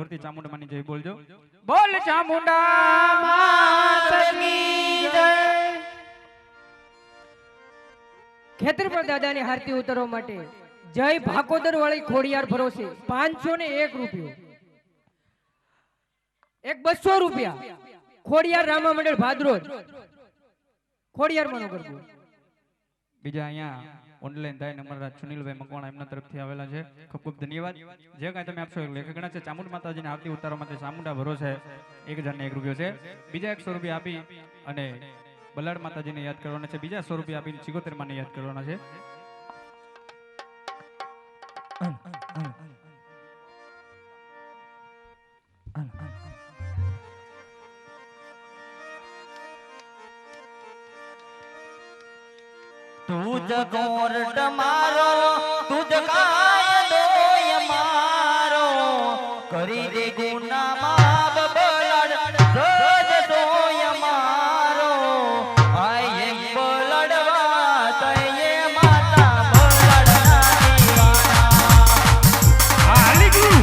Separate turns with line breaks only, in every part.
જોરથી ચામુંડા માની જય બોલજો.
બોલ ચામુંડા માતની જય. ખેતરપાળ દાદાની આરતી ઉતારવા માટે જય ભાકોદર વાળી ખોડિયાર ભરોસે 501 રૂપિયો, એક 200 રૂપિયા ખોડિયાર રામા મંડળ ભાદરોદ ખોડિયાર માનો કરજો.
બીજા અહીંયા ઓનલાઈન થાય અમારા સુનિલભાઈ મકવાણા એમના તરફથી આવેલા છે. ખૂબ ખૂબ ધન્યવાદ. જે કાંઈ તમે આપશો લેખકગણા છે. ચામુંડા માતાજીને આરતી ઉતારવા માટે ચામુંડા ભરોસે 1001 રૂપિયો છે. બીજા 100 રૂપિયા આપી અને બલાડ માતાજીને યાદ કરવાના છે. બીજા 100 રૂપિયા આપીને 74 માને યાદ કરવાના છે.
तुझ कोर्ट मारो तुझ कायदो मारो करी दे गुना माप बलड रोज सोय मारो आये बलडवा तये माता बलड ना दीवाना आली गुरु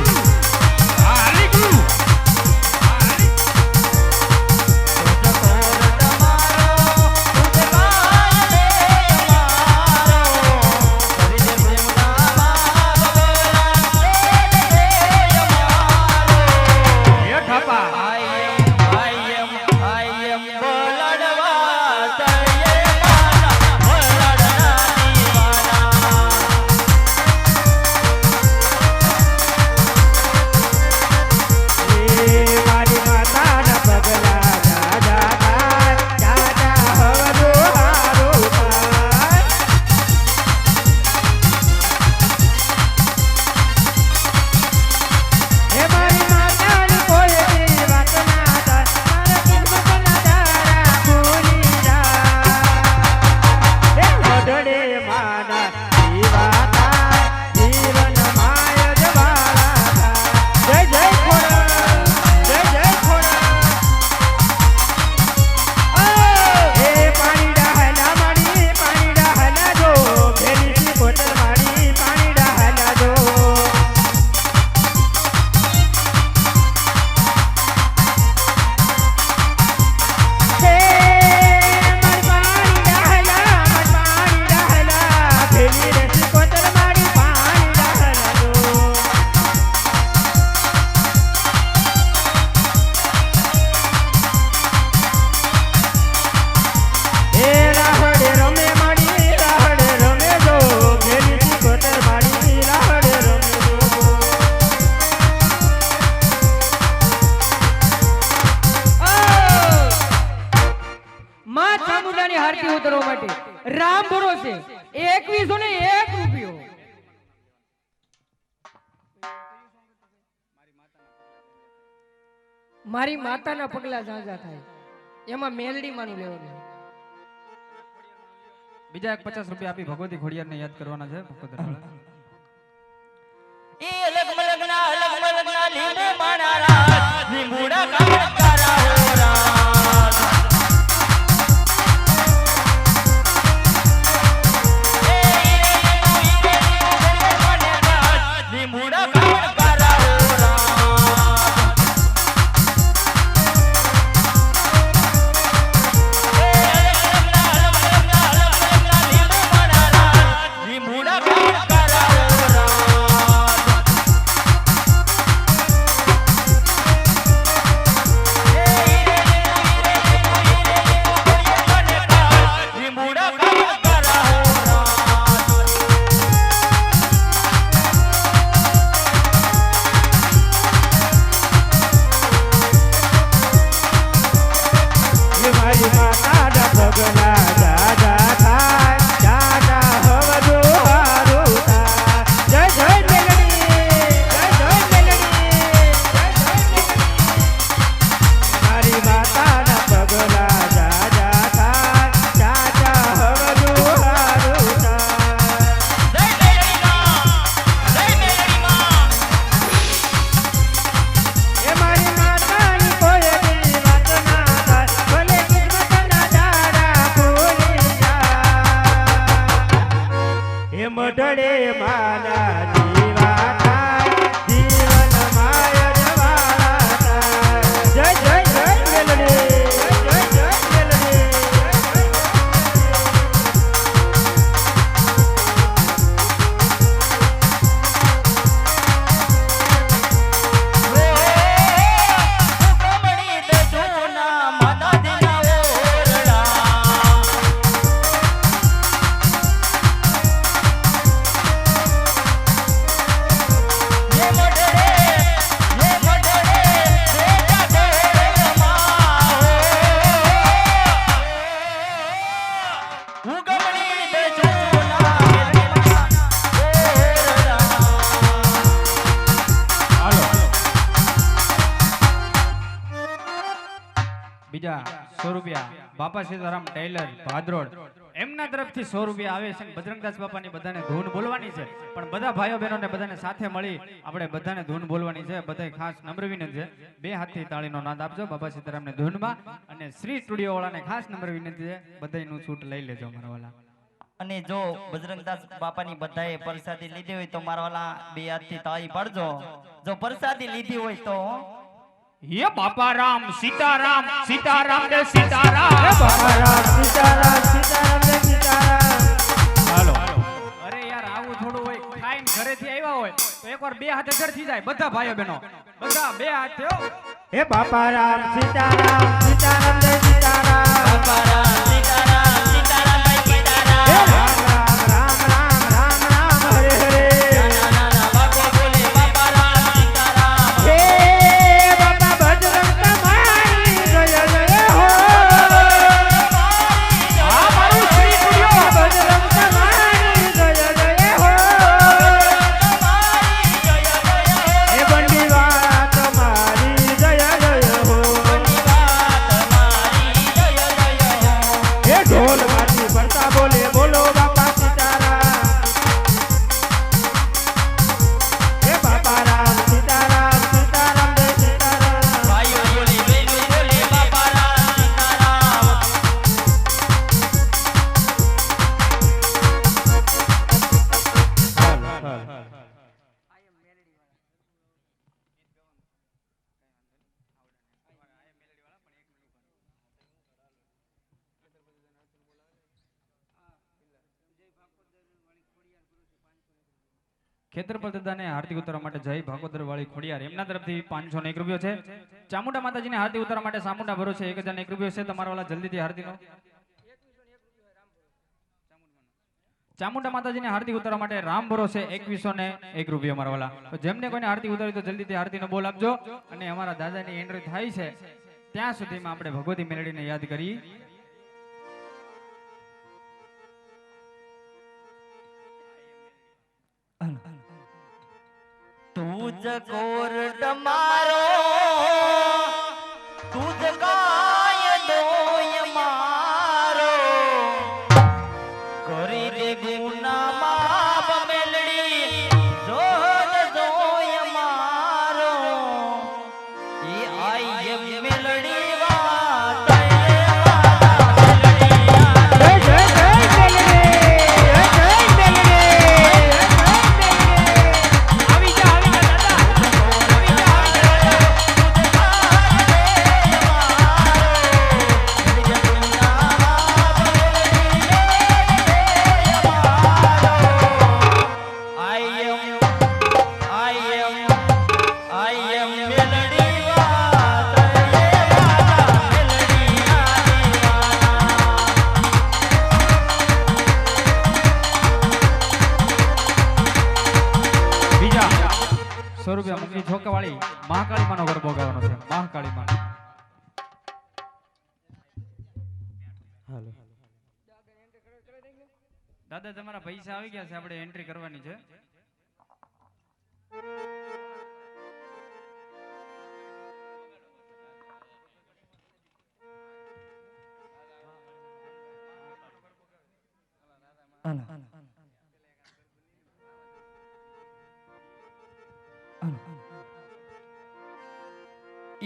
રામ ભરોસે 2101 રૂપિયો. મારી માતાના પગલા ઝાઝા થાય એમાં મેલડી માનું લેવાનું.
બીજા 50 રૂપિયા આપી ભગવતી ખોડિયારને યાદ કરવાના છે.
એ અલગ મલગના લીંબુ માણારા લીંબુડા કામ કરા હોરા
મઢડે માના જીવા થાય જીવન માય જવા
બીજા 100 રૂપિયા બાપા સીતારામ ટેલર ભાદરોડ એમના તરફથી 100 રૂપિયા આવે છે. બજરંગદાસ બાપાની બધાને ધૂન બોલવાની છે, પણ બધા ભાઈઓ બહેનોને બધાને સાથે મળી આપણે બધાને ધૂન બોલવાની છે. બધાય ખાસ નમ્ર વિનંતી છે, બે હાથથી તાળીનો નાદ આપજો બાબા સીતારામને ધૂનમાં. અને શ્રી સ્ટુડિયો વાળાને ખાસ નમ્ર વિનંતી છે, બધાયનું છૂટ લઈ લેજો મારા વાલા.
અને જો બજરંગદાસ બાપાની બધાએ પ્રસાદી લીધી હોય તો મારા વાલા બે હાથથી તાળી પાડજો. જો પ્રસાદી લીધી હોય તો
ये बापा राम सीताराम सीताराम रे सीताराम
બાપા રામ સીતારામ સીતારામ રે સીતારામ.
હાલો. અરે યાર આવું થોડું હોય, ખાઈને ઘરેથી આવ્યા હોય તો એકવાર બે હાથે ઝડથી જાય બધા ભાઈઓ બહેનો, બધા બે હાથે હો.
હે બાપા રામ સીતારામ સીતારામ રે સીતારામ.
બાપા રામ સીતારામ સીતારામ રે સીતારામ.
હે રામ રામ રામ રામ રામ રામ હરે હરે.
નાના નાના બાપો બોલે બાપા રામ સીતારામ.
હે બાપા બજરંગ તમારી જય જય હો.
આ મારું શ્રી સ્ટુડિયો.
બજરંગ તમારી જય જય હો. હે બંડીવાળા તમારી જય જય હો. હે ઢોલ માથી ભરતા બોલે બોલો બાપા સીતારામ. હે બાપા રામ સીતારામ સીતારામ રે સીતારામ.
ભાઈઓ બોલે બહેનો બોલે બાપા રામ સીતારામ.
ખેતરપાલ દાદાને હાર્દિક ઉતારવા માટે જય ભાગોદર વાળી ખોડિયાર એમના તરફથી 501 રૂપિયો છે. ચામુંડા માતાજીને હાર્દિક ઉતારવા માટે સામુંડા ભરોસે 1001 રૂપિયો છે. તમારા વાળા જલ્દીથી હાર્દિકનો ચામુંડા માતાજીને હાર્દિક ઉતારવા માટે રામ ભરોસે 2101 રૂપિયો મારા વાળા. તો જેમને કોઈને હાર્દિક ઉતારી તો જલ્દીથી હાર્દિકનો બોલ આપજો. અને અમારા દાદાની એન્ટ્રી થાય છે ત્યાં સુધીમાં આપણે ભગવતી મેલડીને યાદ કરી.
तुझ कोरट मारो तुझ काय दोय मारो करी दे गुना माप मेलडी जोद दोय मारो ये आई मेलडी वात
જય જય જય મેલડી. જય જય મેલડી.
આવી જા દાદા. બીજા 100 રૂપિયા મૂકી છોકવાળી મહાકાળી માનો ગરબો ગાવાનો છે. મહાકાળી માં દાદા તમારા પૈસા આવી ગયા છે, આપણે એન્ટ્રી કરવાની છે.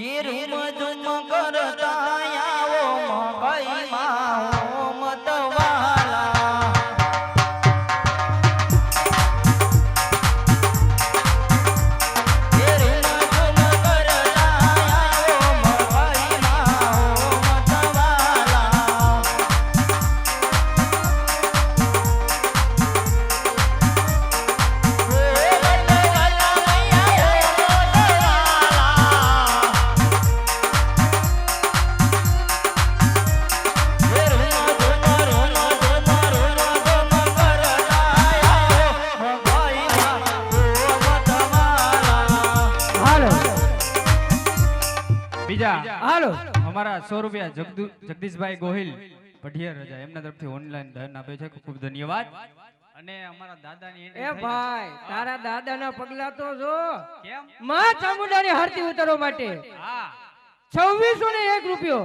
ये रूम जुम करता आવો મકઈ માં મતવાલા ये रूम जुम करता आવો મકઈ માં મતવાલા
હાલો
બીજા
હાલો.
અમારા 100 રૂપિયા જગદીશભાઈ ગોહિલ પઢિયાર રજા એમના તરફથી ઓનલાઈન ધન આપે છે. ખૂબ ખૂબ ધન્યવાદ. અને અમારા દાદાની
એ ભાઈ તારા દાદાના પગલા તો જો.
કેમ?
માં ચામુંડાની હારતી ઉતારવા માટે
હા
2601 રૂપિયો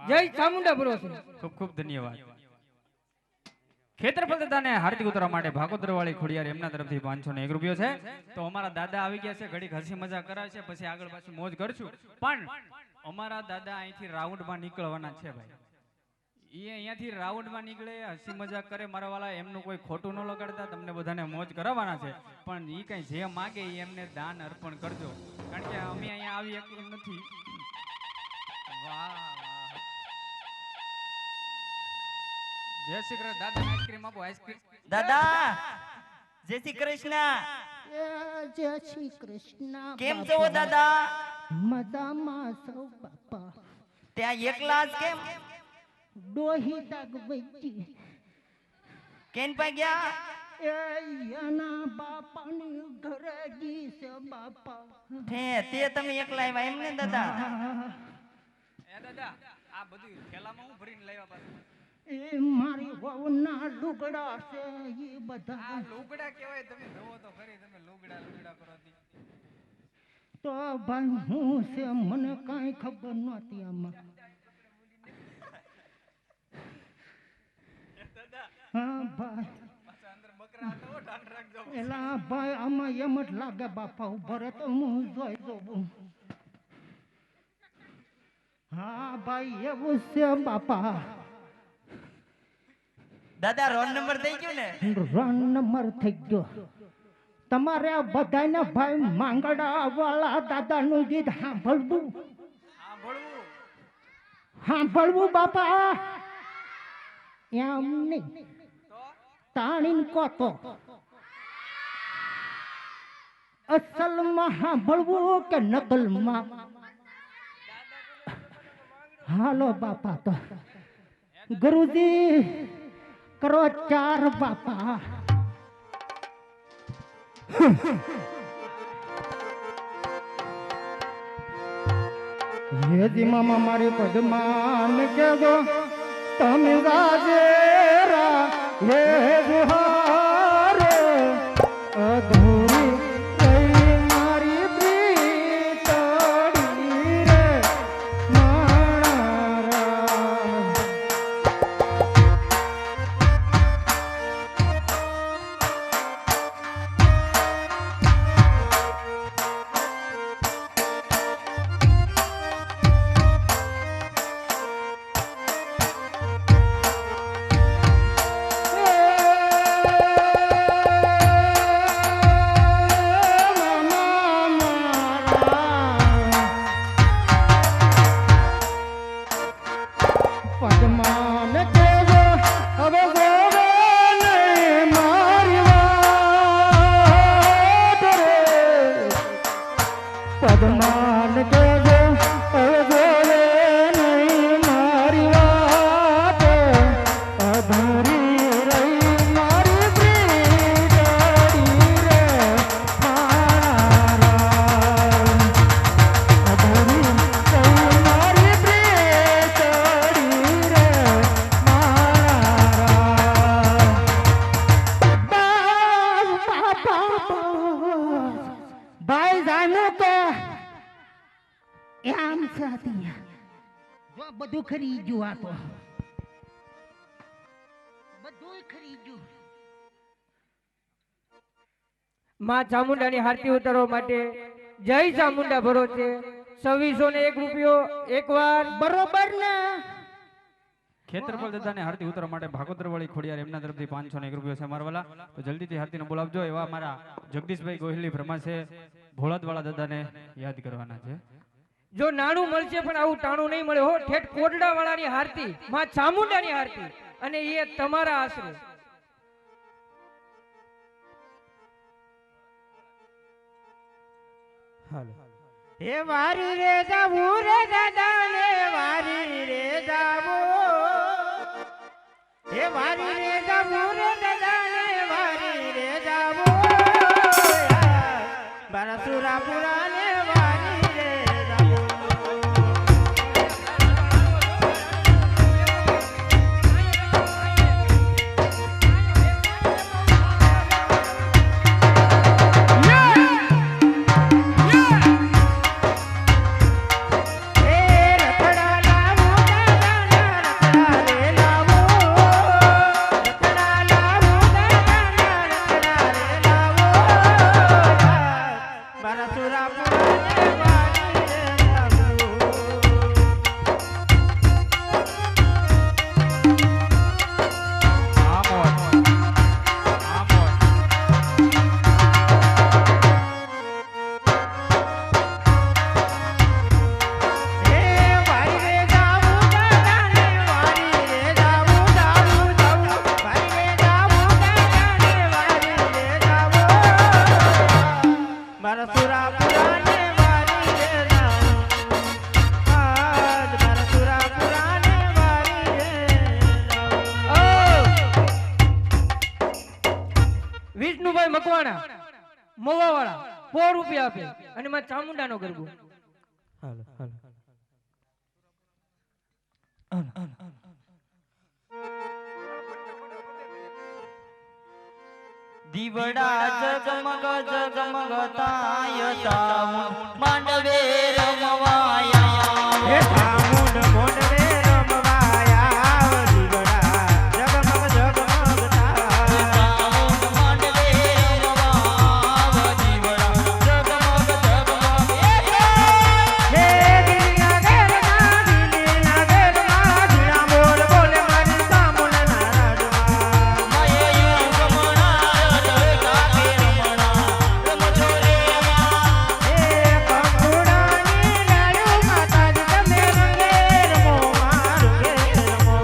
જય ચામુંડા ભરોસે.
ખૂબ ખૂબ ધન્યવાદ. ખેતરફળ દાદાને હાર્દિક ઉતરવા માટે ભાગોદર વાળી ખોડિયાર એમના તરફથી 501 રૂપિયો છે. તો અમારા દાદા આવી ગયા છે, ઘડીક હસી મજાક કરાવશે, પછી આગળ પાછું મોજ કરશું. પણ અમારા દાદા અહીંથી રાઉન્ડમાં નીકળવાના છે ભાઈ. એ અહીંયાથી રાઉન્ડમાં નીકળે, હસી મજાક કરે, મારા વાળા એમનું કોઈ ખોટું ન લગાડતા, તમને બધાને મોજ કરાવવાના છે. પણ એ કઈ જે માગે એ એમને દાન અર્પણ કરજો, કારણ કે અમે અહીંયા આવી શકીએ નથી. વાહ વાહ. જય શ્રી કૃષ્ણ. દાદા આઈસ્ક્રીમ આપો, આઈસ્ક્રીમ.
દાદા જય શ્રી કૃષ્ણ.
જય શ્રી કૃષ્ણ.
કેમ છો દાદા?
મજામાં સૌ બાપા.
ત્યાં એકલા જ કેમ?
ડોહી દાગવજી
કેન પા ગયા?
એના બાપાની ઘરે ગઈ છે બાપા.
તે તમે એકલા આવ્યા એમ ને દાદા?
એ દાદા આ બધું થેલામાં હું ભરીને લાવ્યા પાછું?
એ મારી વહુના લુગડા છે એ બધા.
આ લુગડા કહેવાય, તમે જોવો તો ખરી, તમે લુગડા લુગડા કરો તી.
તો ભાઈ હું છે મને કાંઈ ખબર નહોતી આમાં. હા ભાઈ.
પાછા અંદર બકરા હતા, હો, ધ્યાન રાખજો.
એલા ભાઈ આમાં એમ જ લાગે બાપા ઉભા રહે તો હું જોઈ જોઉં. હા ભાઈ એવું છે બાપા.
દાદા રોડ નંબર થઈ ગયો ને?
રન નંબર થઈ ગયો. તમારે બધાને ભાઈ માંગડા વાળા દાદાનું ગીત સાંભળવું. સાંભળવું બાપા. એમ નહીં, તાણીને કોતો અસલમાં સાંભળવું કે નકલમાં? હાલો બાપા. તો ગુરુજી કરો 4 બાપા. હેજી મામા મારી પદમાન કેજો તમે રાજેરા હે જુહારે અધૂરી રહી મારી પ્રીતડી રે મારા. પદ્માન કેજો હવે ગોવે નહીં મારી વાત રે. પદ્માન કેજો હવે ગોવે નહીં મારી વાત. અધૂરી રહી મારી પ્રીતડી રે મારા. અધૂરી રહી મારી પ્રીતડી રે મારા. ભાઈ જાણો કે એમ સાથી જો બધું ખરી ગયું. આ તો બધું ખરી ગયું.
માં ચામુંડાની આરતી ઉતારવા માટે જય ચામુંડા ભરોસે 2601 રૂપિયો એકવાર.
બરોબર ને?
ખેતરફળ દાદાને હાર્દિક ઉતરવા માટે ભાગોદર વાળી ખોડિયાર એમના તરફથી 501 રૂપિયો છે અમારા વાલા. તો જલ્દીથી હાર્દિકને બોલાવજો. એવા અમારા જગદીશભાઈ ગોહિલી ભ્રમા છે, ભોળાદવાળા દાદાને યાદ કરવાના છે.
જો નાણું મળશે પણ આવું ટાણું નહીં મળે હો. ઠેઠ કોટડા વાળાની આરતી, માં ચામુંડાની આરતી, અને એ તમારા આશરે.
હે વારી રે જાવું રે દાદા ને વારી રે જાવું. હે વારી રે જાવું રે દાદા ને વારી રે જાવું. બરસુરાપુરા ને વારી રે જાવું. હે રખડા લાવું દાદા
મકવાણા મોવાવાળા 100 રૂપિયા આપે અને માં ચામુંડાનો ગરબો.
હાલો હાલો
દીવડા જગમગ જગમગતાય તામું માંડવે રમવાયા
હે ધામુંડ મોંડવે રમવાયા દીવડા જગમગ જગમગતા
તામું માંડવે રમવાયા દીવડા જગમગ જગમગ
હે દિલના ઘેરમાં ધીણા બોલ બોલે મારી સામુંડના રાજમાં
મયયું ગમણા ઢળકા કે રમણા રમજો રે
હે કંકુડાની લાડુ માતાજી તમે રંગે રમો મારું ઘેર રમો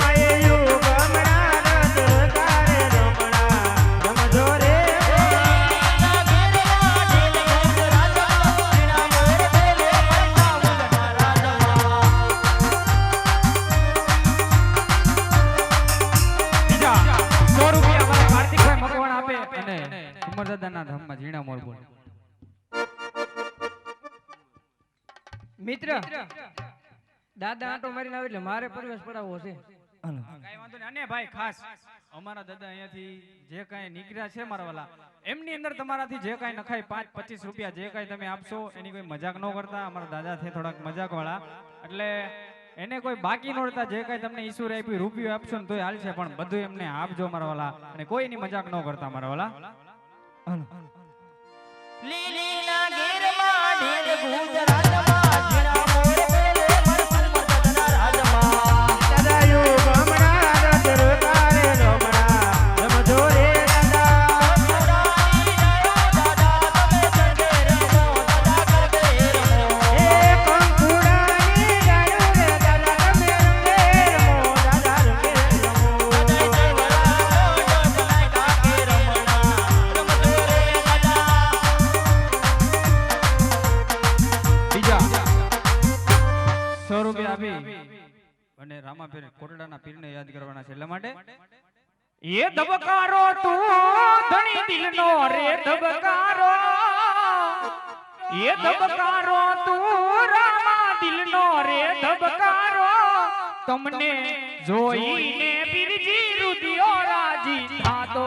મયયું ગમણા રજકારે રમણા રમજો રે
બીજા 100 રૂપિયા અમારા હાર્દિકભાઈ મકવાણા આપે અને ઉમરદાદાના ધામમાં ઝીણા મોર બોલે.
મિત્ર દાદા આંટો મારીને આવે એટલે મારે પ્રવેશ પડાવવો છે.
કાંઈ વાંધો નહીં. અને ભાઈ ખાસ અમારા દાદા અહીંયાથી જે કાંઈ નીકળ્યા છે મારા વાલા એમની અંદર તમારાથી જે કાંઈ નખાય 5-25 રૂપિયા જે કાંઈ તમે આપશો એની કોઈ મજાક ન કરતા. અમારા દાદા છે થોડાક મજાક વાળા એટલે એને કોઈ બાકી ન રહેતા. જે કાંઈ તમને ઈશ્વર આપ્યું રૂપિયો આપશો ને તોય હાલશે પણ બધું એમને આપજો મારા વાલા અને કોઈની મજાક ન કરતા મારા વાલા.
લીલીના ગીરમાં ઢેર ગુજરાતમાં ઝીણા મોર પેલે મરસલ મરસદના રાજમાં
દાદાયું ગમણા રજકારે રમણા રમજો રે દાદા
કંકુડાની ડાયો દાદા તમે ચંગે રમો દાદા કરકે રમો
હે કંકુડાની ડાયો રે દાદા તમે રંગે રમો દાદા રંગે રમો
દાદા જવરા મોઢ બનાય કાકે રમણા રમજો રે દાદા
બીજા 100 રૂપિયા આપી અને રામાપીર કોટડાના પીરને યાદ કરવાના છે એટલા માટે એ ધબકારો તું ધણી દિલનો રે ધબકારો એ ધબકારો તું રામા દિલનો રે ધબકારો તમને જોઈને પીરજી રુદિયો રાજી થાતો.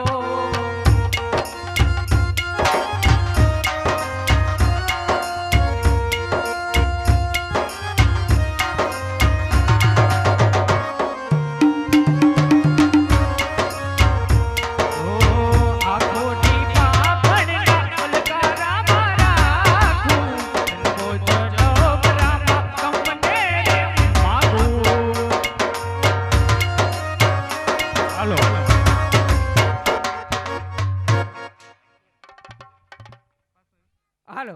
હાલો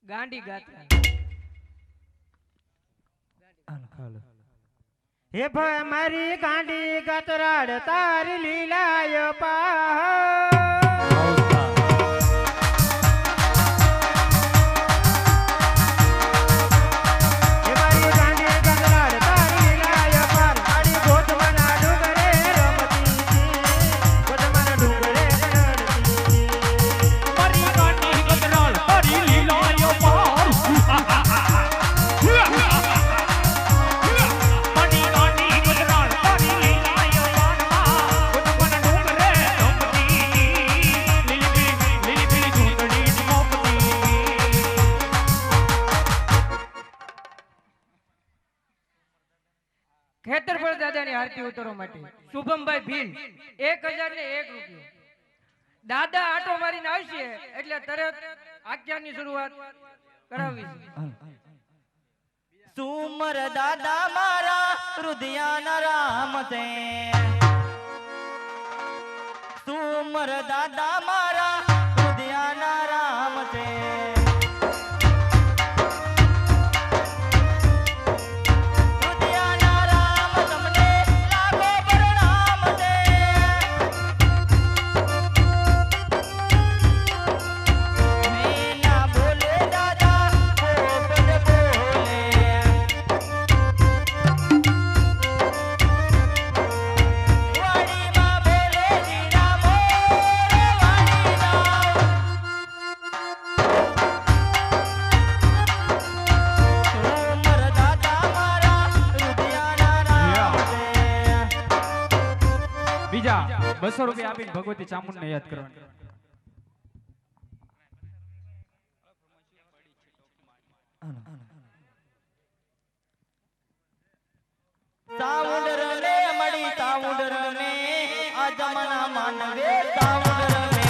ગાંડી ગાતા
હે ભાઈ મારી ગાંડી ગતરાડ તારી લીલાય પા હે મારી ગાંડી ગતરાડ તારી લીલાય પાર આડી ગોતવાના ડુંગરે રમતી ગોતવાના ડુંગરે રમતી
મારી ગાંડી ગતરાળ તારી લીલાયો પાર મારી ગાંડી ગતરાળ તારી લીલાયો પાર ગોતવાના ડુંગરે રમતી લીલી પીળી ચૂંદડી મોપતી.
ખેતરફળ દાદાની આરતી ઉતારવા માટે શુભમભાઈ ભીલ 1001 રૂપિયો. દાદા આટો મારીને આવશે એટલે તરત આખ્યાનની શરૂઆત કરાવવી છે.
સુમર દાદા મારા હૃદયાના રામ છે સુમર દાદા મારા હૃદયાના રામ છે હૃદયાના રામ તમને લાગો પ્રણામ છે મેના બોલે દાદા પોપટ બોલે
રૂપિયા આપીને ભગવતી ચામુંડને યાદ કરવાની.
સાઉન્ડ રમે મળી સાઉન્ડ રમે આ જમાના માનવે સાઉન્ડ રમે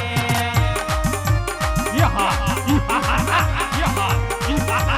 યહા યહા યહા યહા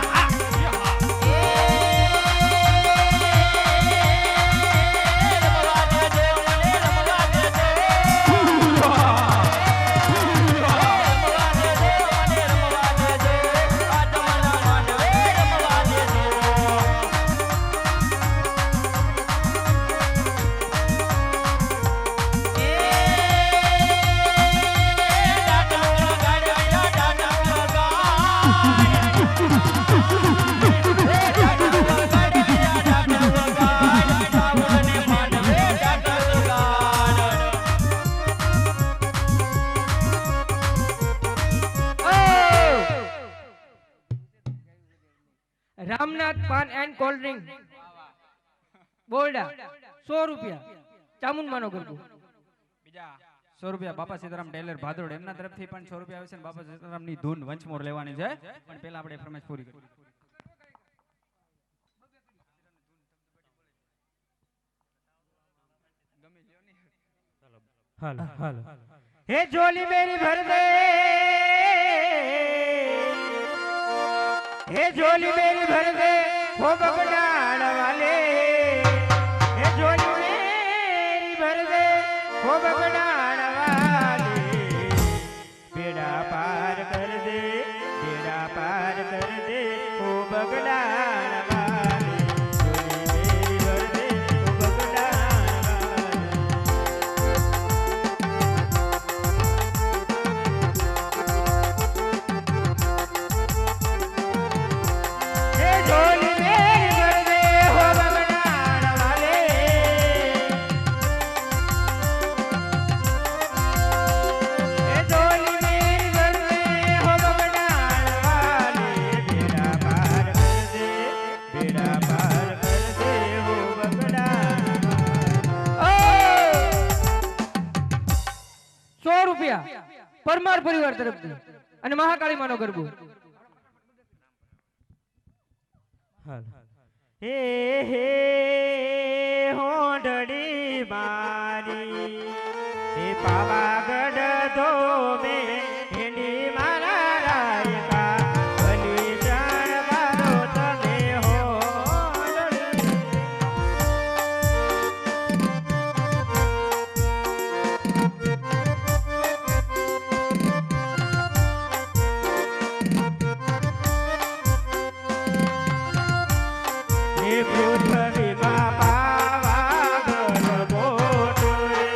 રામનાથ પાન એન્ડ કોલ્ડ ડ્રિંક બોરડા 100 રૂપિયા ચામુંડમાનો ગરબો.
બીજા 100 રૂપિયા બાપા સીતારામ ટેલર ભાદરોડ એમના તરફથી પણ 100 રૂપિયા આવે છે ને બાપા સીતારામની ધૂન વંચમોર લેવાની છે પણ પહેલા આપણે ફરમાઈશ પૂરી કરીએ.
हाल हाल हे झोली मेरी भर दे हे झोली मेरी भर दे हो बगडाण वाले हे झोली मेरी भर दे हो बगडाण वाले बेड़ा पार कर दे बेड़ा पार कर दे हो बगडाण वाले झोली मेरी भर दे हो बगडाण वाले हे झोली मेरी भर दे हो बगडाण वाले हे झोली मेरी भर दे हो बगडाण वाले बेड़ा पार कर दे बेड़ा पार कर दे हो बगडाण वाले
100 રૂપિયા પરમાર પરિવાર તરફથી અને મહાકાળી માનો ગરબો.
हे हे होंडड़ी मारी हे पावागढ़ दो में हिंडी मारा राय का भली जान वालो तमे होंडड़ी हे पृथ्वी पावागढ़ बोट रे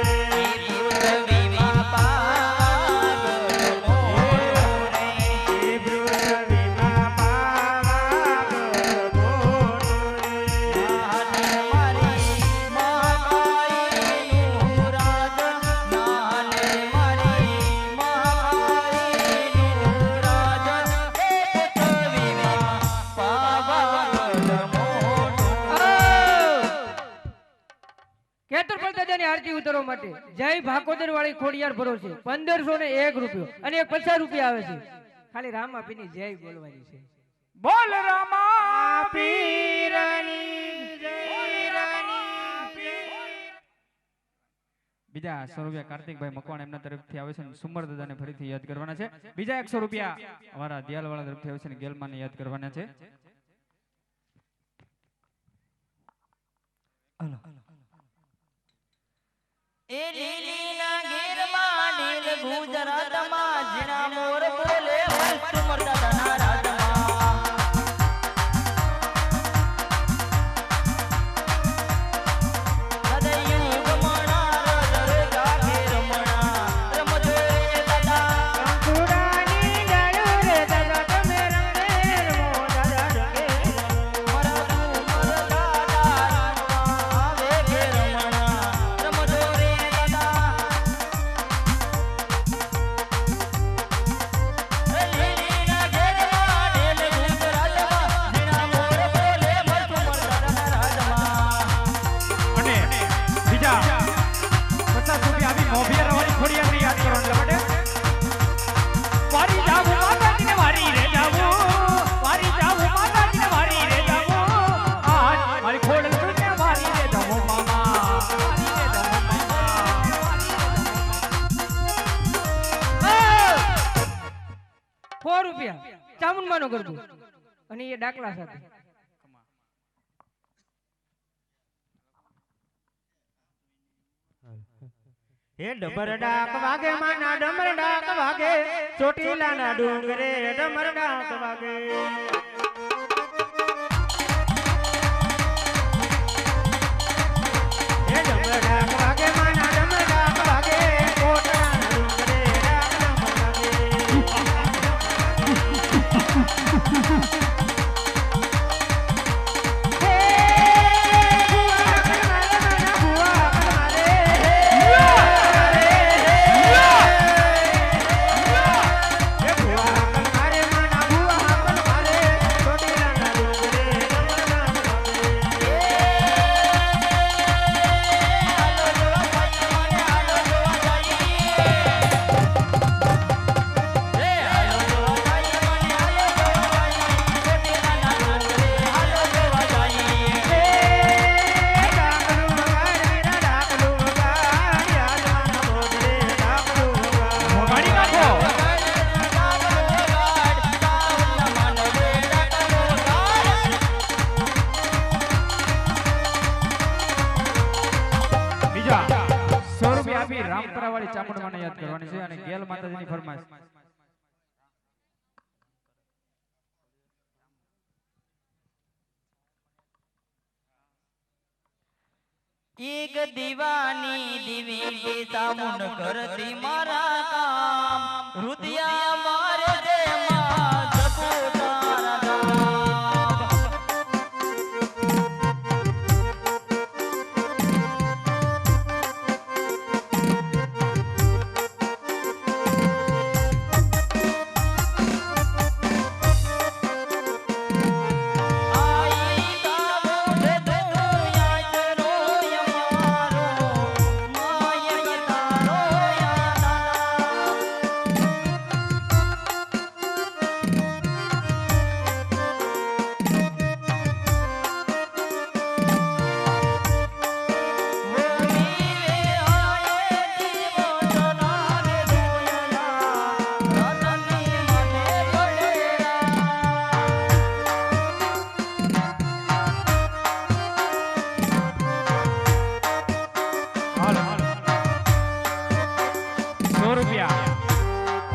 પૃથ્વીમાં પાવાગઢ મોરે
हे पृथ्वी पावागढ़ बोट रे
નાને મારી મહાકાળીનું રાજ નાને મારી મહાકાળીનું રાજ હે પૃથ્વીમાં પાવાગઢ મોટું
કેતરપલ દાદાની આરતી ઉતારવા માટે જય ભાકોદર વાળી ખોડિયાર ભરોસે 1501 રૂપિયો અને 50 રૂપિયા આવે છે. ખાલી રામ આપીની જય બોલવાની છે.
બોલ રામા
પીરની જય
બીજા 100 રૂપિયા કાર્તિકભાઈ મકવાણ એમના તરફથી આવે છે અને સુમર દાદાને ફરીથી યાદ કરવાના છે. બીજા 100 રૂપિયા અમારા દિયાલવાળા તરફથી આવે છે અને ગેલમાને યાદ કરવાના છે.
એ લીલીના ગીરમાં ઢીલ ગુજરાતમાં જીણા મોર બોલે સુમર દાદાના રાજમાં સદૈયું ગમણા રદર ગાખે રમણા રમજો રે દાદા
સુરાની ડાળું રે દાદા તમે રંગે રમો દાદા રંગે
મરદું મર દાદા આવે ઘે રમણા રમજો રે દાદા લીલીના ઘેર
રૂપિયા ચામુંડમાનો ગરબો અને એ ડાકલા સાથે.
હે ડમર ડાક વાગે માના ડમર ડાક વાગે ચોટીલાના ડુંગરે ડમર ડાક વાગે. હે ડમર ડાક વાગે માના ડમર ડાક વાગે કોટડાના ડુંગરે ડાક ડમર
રામપરાવાળી ચામુંડમાને યાદ કરવાની છે અને ગેલ માતાજીની ફરમાઈશ.
એક દીવાની દીવી ચામુંડ કરતી મારા કામ રુદિયા મારે દે માં જપો તારા નામ.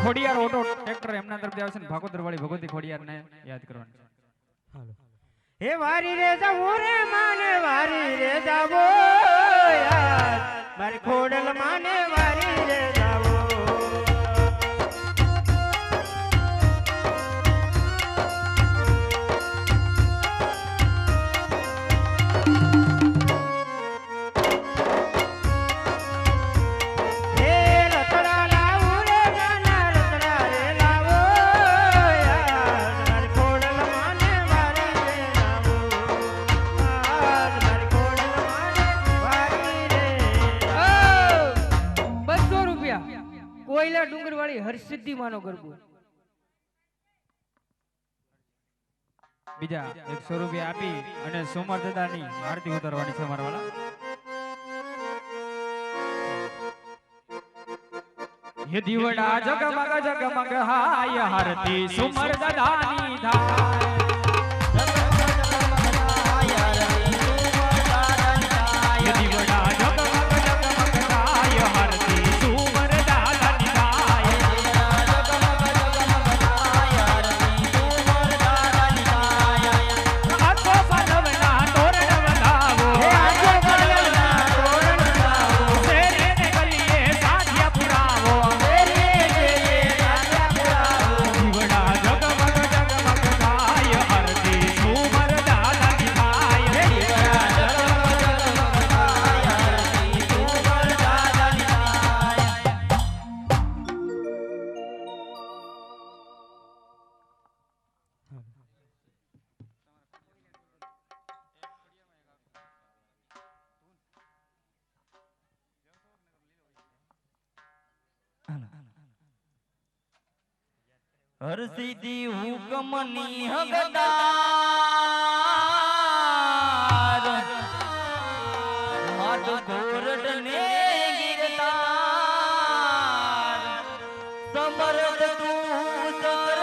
ખોડિયાર ઓટો ટ્રેક્ટર એમના તરફથી આવશે ને ભાગોદર વાળી ભગવતી ખોડિયાર ને યાદ કરવાની છે.
હે વારી રે જાવું રે માને વારી રે જાવો યાર મારી ખોડલ માને વારી રે જાવો.
કોયલા ડુંગર વાળી હરસિદ્ધિ માનો ગરબો.
બીજા 100 રૂપિયા આપી અને સોમર દાદાની આરતી ઉતારવાની છે મારા વાલા. હે દીવડા જગમગ જગમગ હાય આરતી સોમર દાદાની થાય.
હરસિદ્ધિ હુકમની હકદાર માત કોરટ ને ગિરતાર સમર્થ તું સકર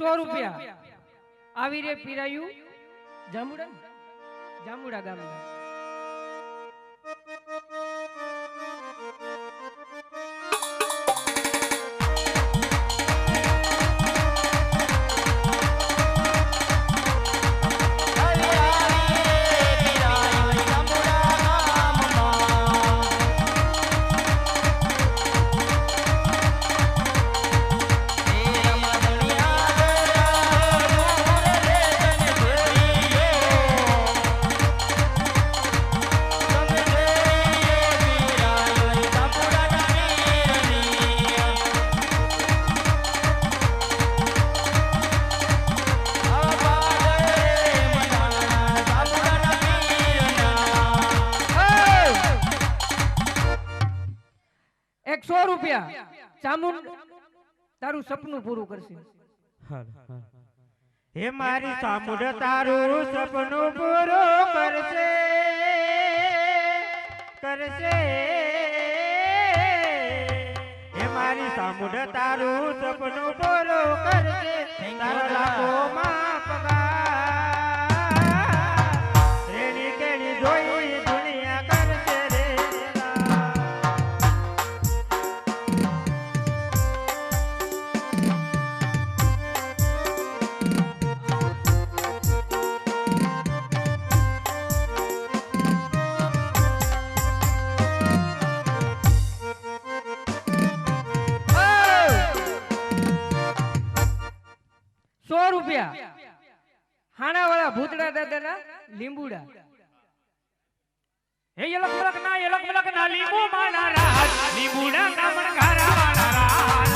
રૂપિયા આવી રે પીરાયું જાંબુડા ગામના રૂપિયા ચામુંડ તારું સપનું પૂરું કરશે
હે મારી ચામુંડ તારું સપનું પૂરું કરશે હે મારી ચામુંડ તારું સપનું પૂરું કરશે તારા લાખોમાં પગાર રેડી કેડી જોઈ દુનિયા કરશે રે
રૂપિયા હાણાવાળા ભૂતડા દાદાના લીંબુડા
હે યલક મલક ના લીંબુ માના રાજ લીંબુડા કામણ ઘારા વાળા રાજ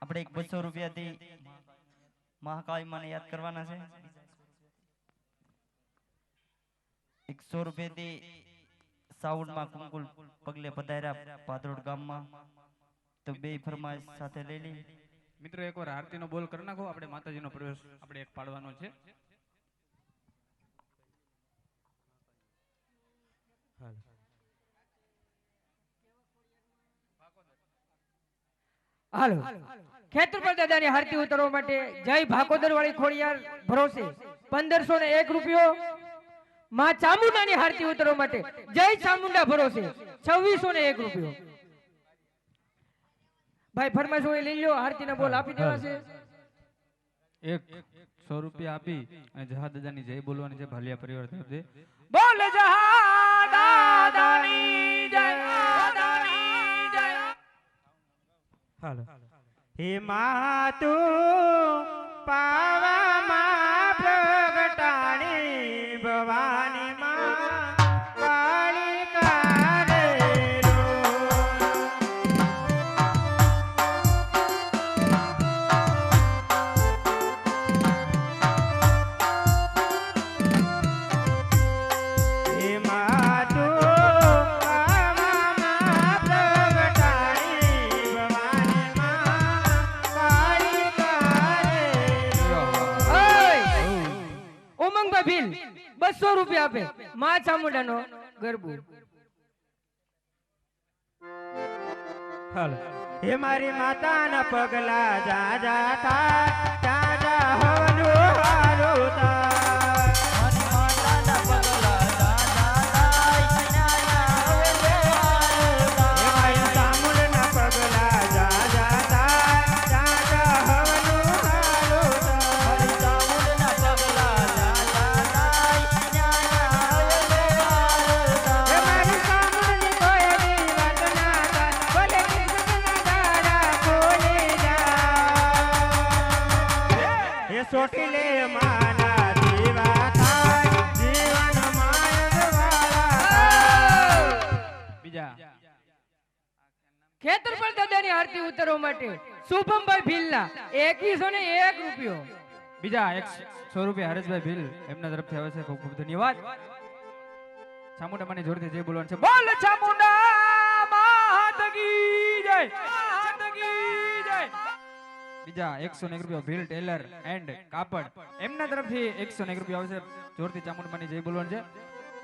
આપણે 200 રૂપિયાથી મહાકાળી માને યાદ કરવાના છે 100 રૂપિયાથી સાઉન્ડમાં કુંકુલ પગલે પધાર્યા પાદરોડ ગામમાં તો બે ફરમાઈશ સાથે લઈ લી
મિત્રો એકવાર આરતીનો બોલ કરી નાખો આપણે માતાજીનો પ્રવેશ આપણે એક પાડવાનો છે
હાલો ખેતરપાલ દાદાની આરતી ઉતારવા માટે જય ભાકોદર વાળી ખોડિયાર ભરોસે 1501 રૂપિયો માં ચામુંડાની આરતી ઉતારવા માટે જય ચામુંડા ભરોસે 2601 રૂપિયો ભાઈ ફરમાઈશ હોય લઈ લ્યો આરતીના બોલ આપી દેવા છે
100 રૂપિયા આપી અને જહા દાદાની જય બોલવાની છે ભાલિયા પરિવાર તરફથી બોલ જહા દાદાની જય દાદાની જય
હાલો હે મા તું પાવામાં પ્રગટાણી ભવાની માં કાળી કારેલો હે મા તું પાવામાં પ્રગટાણી ભવાની
ઉમંગભાઈ ભીલ 200 રૂપિયા આપે માં ચામુંડાનો ગરબો
હે મારી માતાના પગલા જા જા થાય જા જા હવનું હારું થાય
મારી માતાના પગલા દાદા લાઈ
હે મારી ચામુંડના પગલા જા જા થાય જા જા હવનું હારું થાય
ચામુંડના પગલા દાદા લાઈ
હે મારી ચામુંડની કોયડી વાત ના થાય ભલે કૃષ્ણના દાડા ખોલી જાય હે સોટીલે માના દીવા થાય જીવન માયદ વાળા
બીજા
ખેતરપાલ દાદાની આરતી ઉતારવા માટે શુભમભાઈ ભીલના 2101 રૂપિયો
બીજા 100 રૂપિયા હરેશભાઈ ભીલ એમના તરફથી આવે છે ખૂબ ખૂબ ધન્યવાદ ચામુંડા માની જોરથી જય બોલવાનું છે બોલ ચામુંડા માત કી બીજા 101 રૂપિયા ભીલ ટેલર એન્ડ કાપડ એમના તરફથી 101 રૂપિયા આવશે. જોરથી ચામુંડાની જય બોલવાનું છે.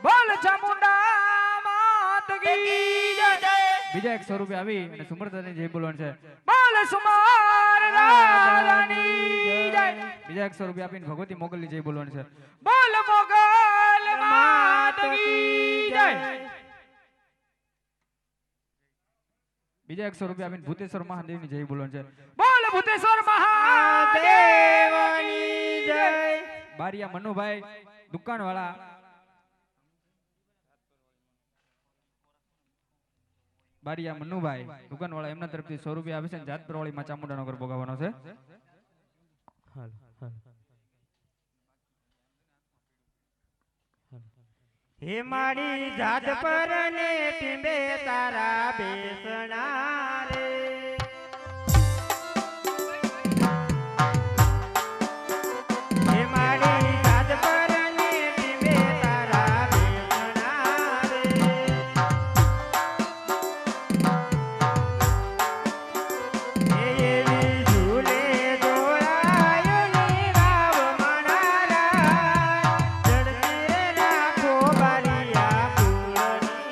બોલ ચામુંડા માત કી જય. બીજા 100 રૂપિયા આવી અને સુમરતાની જય બોલવાનું છે. બોલ સુમાર રાજાની જય. બીજા 100 રૂપિયા આપીને ભગવતી મોગલની જય બોલવાનું છે. બોલ મોગલ માત કી જય. બીજા 100 રૂપિયા આપીને ભૂતેશ્વર મહાદેવની જય બોલવાનું છે. બોલ ભૂતેશ્વર મહાદેવની જય. બારિયા મનુભાઈ દુકાનવાળા બારિયા મનુભાઈ દુકાનવાળા એમના તરફથી 100 રૂપિયા આવે છે. જાત પ્રવાળીમાં ચામુંડાનો ગરબો ગાવાનો છે.
હે મારી જાત પર ને ટીંબે તારા બેસણા રે. હે મારી જાત પર ને ટીંબે તારા બેસણા રે. હે એવી ઝૂલે દોરાયો ની રાવ મણારા. જડતી રાખો બારિયા પૂરની.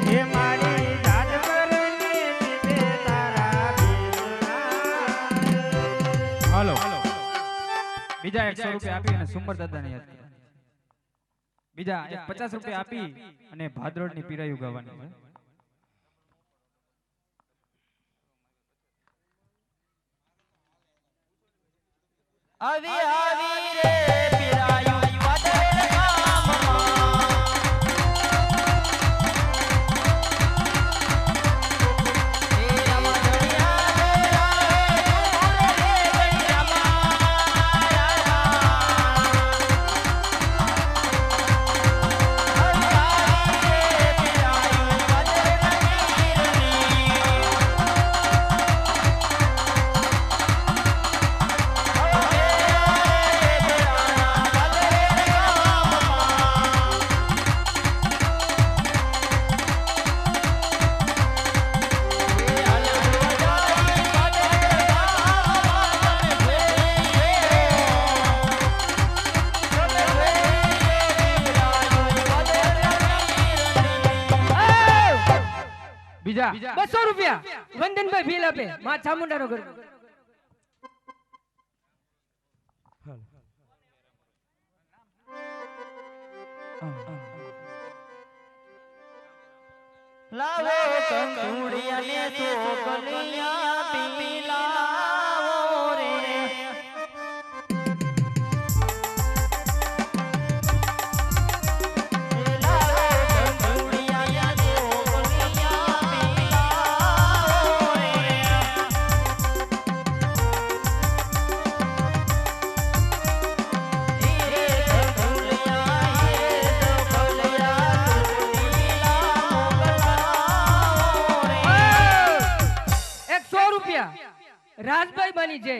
હે મારી જાત પર ને ટીંબે તારા બેસણા.
હાલો બીજા 100 રૂપિયા આપી અને સુમર દાદાને યાદ કરો. બીજા 50 રૂપિયા આપી અને ભાદરણની પીરાયું ગાવાની છે.
આવી આવી રે પીરાયું વાદળ ગામમાં. એ રામા ઘડિયા રે રામા
બીજા
200 રૂપિયા વંદનભાઈ ભીલ આપે માં ચામુંડાનો ગરબો.
લાવો કંકુડિયા ને ચોકલિયા પીલાવો રે. લાવો કંકુડિયા ને ચોકલિયા પીલાવો રે.
રાજભાઈ બની જય.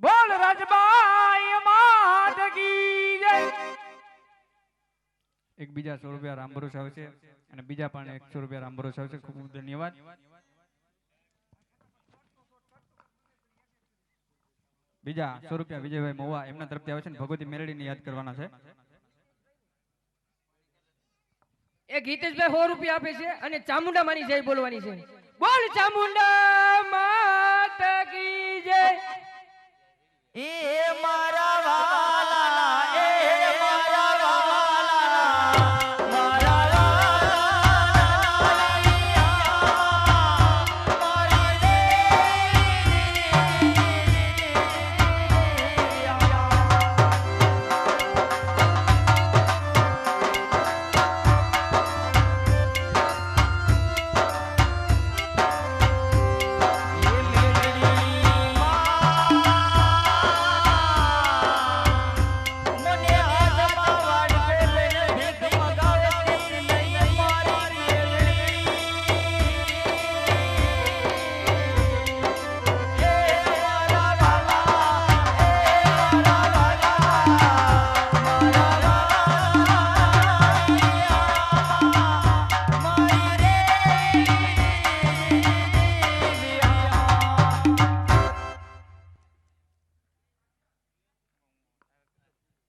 બોલ રાજબાઈ માત કી જય. એક બીજા 100 રૂપિયા રામભરોસ આવશે અને બીજા પણ 100 રૂપિયા રામભરોસ આવશે. ખૂબ ખૂબ ધન્યવાદ. બીજા 100 રૂપિયા વિજયભાઈ મહુવા એમના તરફથી આવે છે ને ભગવતી મેલડીને યાદ કરવાના છે.
એક હિતેશભાઈ 100 રૂપિયા આપે છે અને ચામુંડા માની જય બોલવાની છે. બોલ ચામુંડા માત કી જય.
એ મારા વાલા એ મારા વાલા મારા વાલા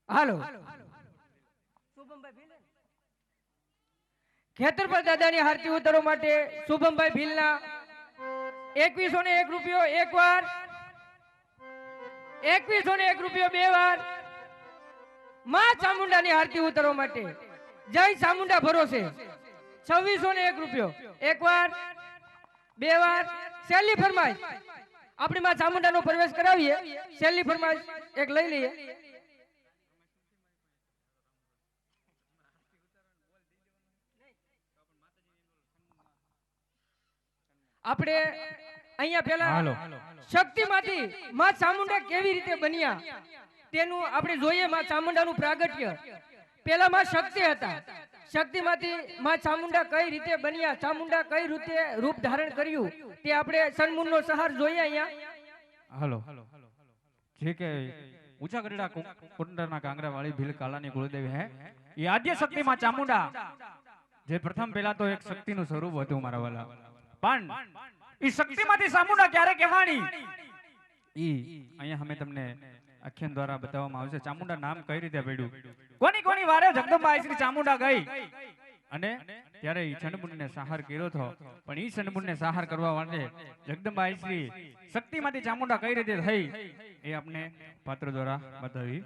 હાલો ખેતરપાલ દાદાની આરતી ઉતારવા માટે શુભમભાઈ ભીલના 2101 રૂપિયો એક વાર, 2101 રૂપિયો બે વાર. માં ચામુંડાની આરતી ઉતારવા માટે જય ચામુંડા ભરોસે 2601 રૂપિયો એક વાર, બે વાર. છેલ્લી ફરમાઈશ આપણી માં ચામુંડાનો પ્રવેશ કરાવીએ. છેલ્લી ફરમાઈશ એક લઈ લઈએ. આપણે અહીંયા પેલા શક્તિમાંથી માં ચામુંડા કેવી રીતે બન્યા તેનું આપણે જોઈએ. માં ચામુંડાનું પ્રાગટ્ય પેલા માં શક્તિ હતા. શક્તિમાંથી માં ચામુંડા કઈ રીતે બન્યા, ચામુંડા કઈ રીતે રૂપ ધારણ કર્યું તે આપણે સન્મુનનો સહાર જોઈએ અહીંયા.
હાલો જે કે ઊંચા ગઢડા કુંડરના કાંગરા વાળી ભીલ કાલાની કુળદેવી હે એ આદ્ય શક્તિ માં ચામુંડા જે પ્રથમ પહેલા તો એક શક્તિનું સ્વરૂપ હતું મારા વાલા. પણ ઈ શક્તિમાંથી ચામુંડા ક્યારે કહેવાની ઈ અહીંયા અમે તમને આખ્યાન દ્વારા બતાવવામાં આવશે. ચામુંડા નામ કઈ રીતે પડ્યું, કોની વારે જગદંબા શ્રી ચામુંડા ગઈ અને ત્યારે ઈ ચંડમુંડને સહાર કર્યો હતો. પણ ઈ ચંડમુંડને સહાર કરવા માટે જગદંબા શ્રી શક્તિમાંથી ચામુંડા કઈ રીતે થઈ એ આપણે પાત્ર દ્વારા બતાવી